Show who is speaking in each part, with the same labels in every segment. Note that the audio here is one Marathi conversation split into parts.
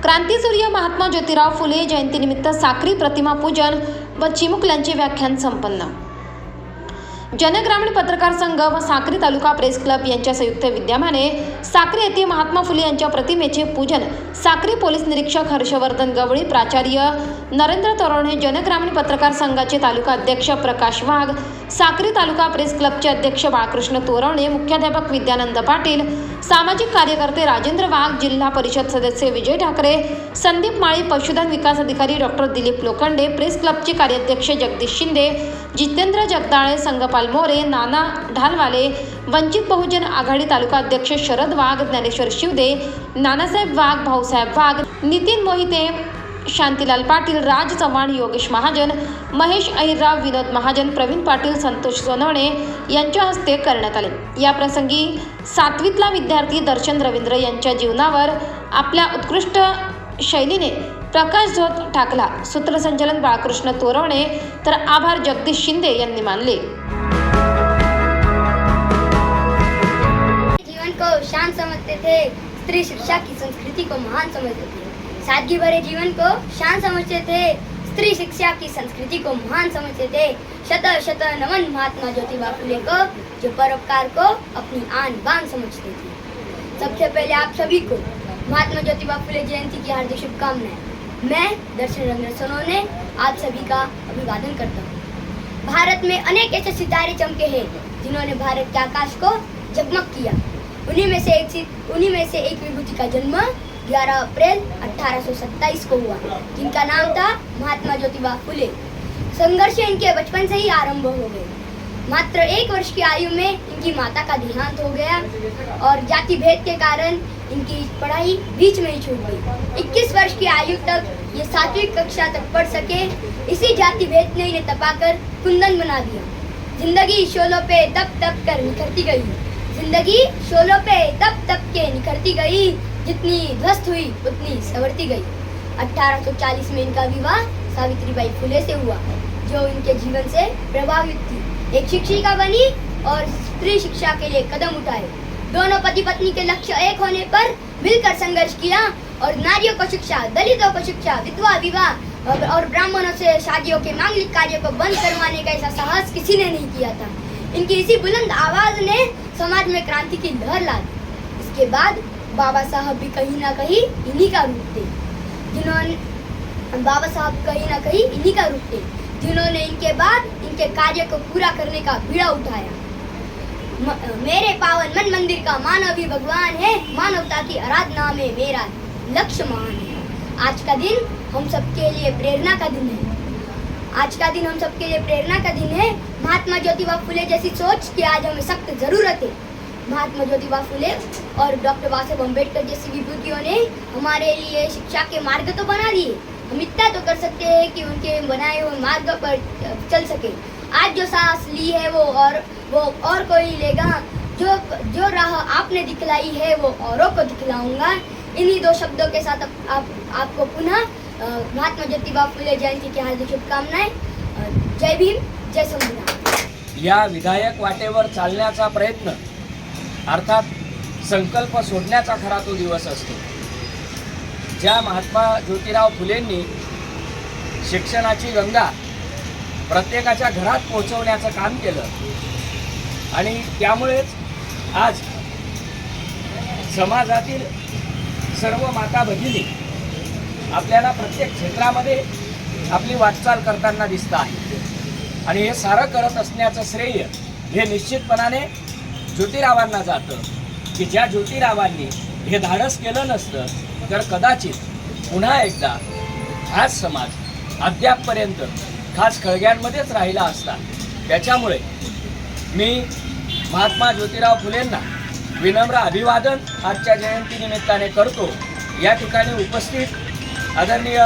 Speaker 1: क्रांतीसूर्य महात्मा ज्योतिराव फुले जयंतीनिमित्त साक्री प्रतिमा पूजन व चिमुकल्यांचे व्याख्यान संपन्न। जनग्रामीण पत्रकार संघ व साक्री तालुका प्रेस क्लब यांच्या संयुक्त विद्यमाने साक्री येथे महात्मा फुले यांच्या प्रतिमेचे पूजन साक्री पोलीस निरीक्षक हर्षवर्धन गवळी, प्राचार्य नरेंद्र तोरणे, जनग्रामीण पत्रकार संघाचे तालुका अध्यक्ष प्रकाश वाघ, साक्री तालुका प्रेस क्लबचे अध्यक्ष बाळकृष्ण तोरणे, मुख्याध्यापक विद्यानंद पाटील, सामाजिक कार्यकर्ते राजेंद्र वाघ, जिल्हा परिषद सदस्य विजय ठाकरे, संदीप माळी, पशुधन विकास अधिकारी डॉक्टर दिलीप लोखंडे, प्रेस क्लबचे कार्याध्यक्ष जगदीश शिंदे, जितेंद्र जगदाळे, संगपाल मोरे, नाना ढालवाले, वंचित बहुजन आघाडी तालुका अध्यक्ष शरद वाघ, ज्ञानेश्वर शिवदे, नानासाहेब वाघ, भाऊसाहेब वाघ, नितीन मोहिते, शांतीलाल पाटील, राज चव्हाण, योगेश महाजन, महेश अहिरराव, विनोद महाजन, प्रवीण पाटील, संतोष सोनवणे यांच्या हस्ते करण्यात आले। या प्रसंगी 7वीतला विद्यार्थी दर्शन रवींद्र यांच्या जीवनावर आपल्या उत्कृष्ट शैलीने प्रकाशझोत टाकला। सूत्रसंचालन बाळकृष्ण तोरवणे, तर आभार जगदीश शिंदे यांनी मानले।
Speaker 2: जीवन को शान समझते थे, स्त्री शिक्षा की संस्कृति को महान समझते थे। सादगी भरे जीवन को शान समझते थे, स्त्री शिक्षा की संस्कृति को महान समझते थे। शत शत नमन महात्मा ज्योतिबा फुले को, जो परोपकार को अपनी आन बान समझते थे। सबसे पहले आप सभी को महात्मा ज्योतिबा फुले जयंती की हार्दिक शुभकामनाएं। मैं दर्शन रंजन सोनवणे आप सभी का अभिवादन करता हूँ। भारत में अनेक ऐसे सितारे चमके हैं जिन्होंने भारत के आकाश को जगमग किया। उन्हीं में से एक विभूति का जन्म 11 अप्रैल 1827 को हुआ, जिनका नाम था महात्मा ज्योतिबा फुले। संघर्ष इनके बचपन से ही आरंभ हो गए। मात्र 1 वर्ष की आयु में इनकी माता का देहांत हो गया और जाति भेद के कारण इनकी पढ़ाई बीच में ही छूट गई। 21 वर्ष की आयु तक ये 7वीं कक्षा तक पढ़ सके। इसी जाति भेद ने इन्हें तपाकर कुंदन बना दिया। जिंदगी शोलों पे तप तप कर निखरती गई। जिंदगी शोलों पे तप तप के निखरती गई। जितनी ध्वस्त हुई उतनी संवरती गई। 1840 में इनका विवाह सावित्रीबाई फुले से हुआ, जो इनके जीवन से प्रभावित थी। एक शिक्षिका बनी और स्त्री शिक्षा के लिए कदम उठाए। दोनों पति पत्नी के लक्ष्य एक होने पर मिलकर संघर्ष किया और नारियों को शिक्षा, दलितों को शिक्षा, विधवा विवाह और ब्राह्मणों से शादियों के मांगलिक कार्यों को बंद करवाने का ऐसा साहस किसी ने नहीं किया था। इनकी इसी बुलंद आवाज ने समाज में क्रांति की लहर ला दी। इसके बाद बाबा साहब भी कहीं ना कहीं इन्हीं का रूप थे, जिन्होंने इनके बाद इनके कार्य को पूरा करने का बीड़ा उठाया। मेरे पावन मन मंदिर का मानव ही भगवान है, मानवता की आराधना में मेरा लक्ष्य महान है। आज का दिन हम सबके लिए प्रेरणा का दिन है। महात्मा ज्योतिबा फुले जैसी सोच की आज हमें सख्त जरूरत है। महात्मा ज्योतिबा फुले और डॉक्टर बाबासाहेब अम्बेडकर जैसी विभूतियों ने हमारे लिए शिक्षा के मार्ग तो बना दिए। हम इतना तो कर सकते हैं कि उनके बनाए हुए मार्ग पर चल सके। आज जो सांस ली है वो और कोई लेगा। जो राह आपने दिखलाई है वो औरों को दिखलाऊंगा। इन्हीं 2 शब्दों के साथ आपको पुनः महात्मा ज्योतिबा फुले जयंती की हार्दिक शुभकामनाएं। जय भीम, जय संविधान।
Speaker 3: या विधायक वाटेवर चालण्याचा प्रयत्न अर्थात संकल्प सोडण्याचा खरा तो दिवस असतो। ज्या महात्मा ज्योतिराव फुलेंनी शिक्षणाची गंगा प्रत्येकाच्या घरात पोहोचवण्याचं काम केलं आणि त्यामुळेच आज समाजातील सर्व माता भगिनी आपल्याला प्रत्येक क्षेत्रामध्ये आपली वाटचाल करताना दिसत आहे। आणि हे सारं करत असण्याचं श्रेय हे निश्चितपणाने ज्योतिरावांना जातं, की ज्या ज्योतिरावांनी हे धाडस केलं नसतं तर कदाचित पुन्हा एकदा हाच समाज अद्यापपर्यंत खास खळग्यांमध्येच राहिला असता। त्याच्यामुळे मी महात्मा ज्योतिराव फुलेंना विनम्र अभिवादन आजच्या जयंतीनिमित्ताने करतो। या ठिकाणी उपस्थित आदरणीय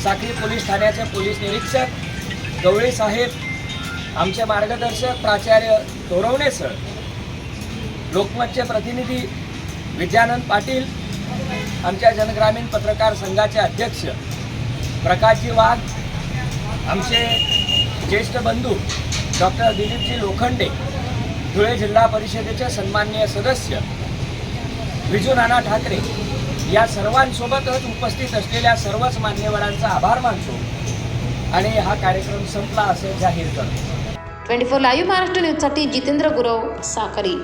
Speaker 3: साक्री पोलीस ठाण्याचे पोलीस निरीक्षक गवळी साहेब, आमचे मार्गदर्शक प्राचार्य तोरवणे सर, लोकमतचे प्रतिनिधी विद्यानंद पाटील, आमच्या जनग्रामीण पत्रकार संघाचे अध्यक्ष प्रकाशजी वाघ, आमचे ज्येष्ठ बंधू डॉक्टर दिलीपजी लोखंडे, धुळे जिल्हा परिषदेचे सन्माननीय सदस्य विजू नाना ठाकरे, या सर्वांसोबतच उपस्थित असलेल्या सर्वच मान्यवरांचा आभार मानतो आणि हा कार्यक्रम संपला असे जाहीर करतो.
Speaker 1: 24 लाईव्ह महाराष्ट्र न्यूजसाठी जितेंद्र गुरव, साक्री.